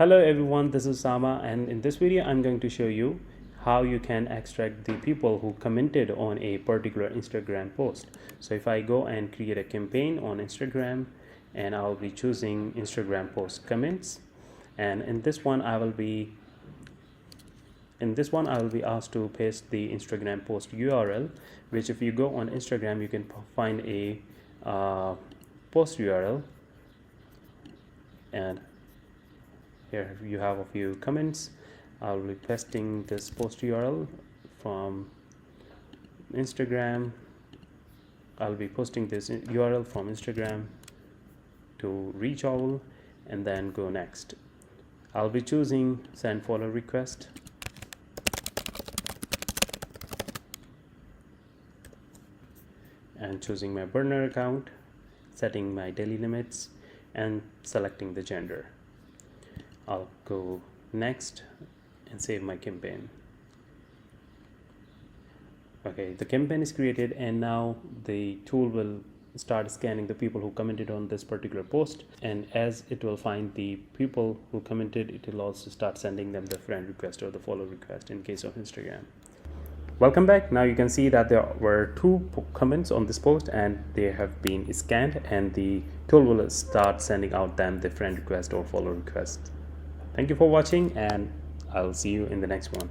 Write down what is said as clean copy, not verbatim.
Hello everyone, this is Sama, and in this video I'm going to show you how you can extract the people who commented on a particular Instagram post. So if I go and create a campaign on Instagram, and I'll be choosing Instagram post comments, and in this one I will be asked to paste the Instagram post URL, which if you go on Instagram you can find a post URL, and here you have a few comments. I'll be pasting this post URL from Instagram. I'll be posting this URL from Instagram to ReachOwl and then go next. I'll be choosing send follow request, and choosing my burner account, setting my daily limits, and selecting the gender. I'll go next and save my campaign. Okay, the campaign is created, and now the tool will start scanning the people who commented on this particular post, and as it will find the people who commented, it will also start sending them the friend request or the follow request in case of Instagram. Welcome back. Now you can see that there were two comments on this post and they have been scanned, and the tool will start sending out them the friend request or follow request. Thank you for watching, and I'll see you in the next one.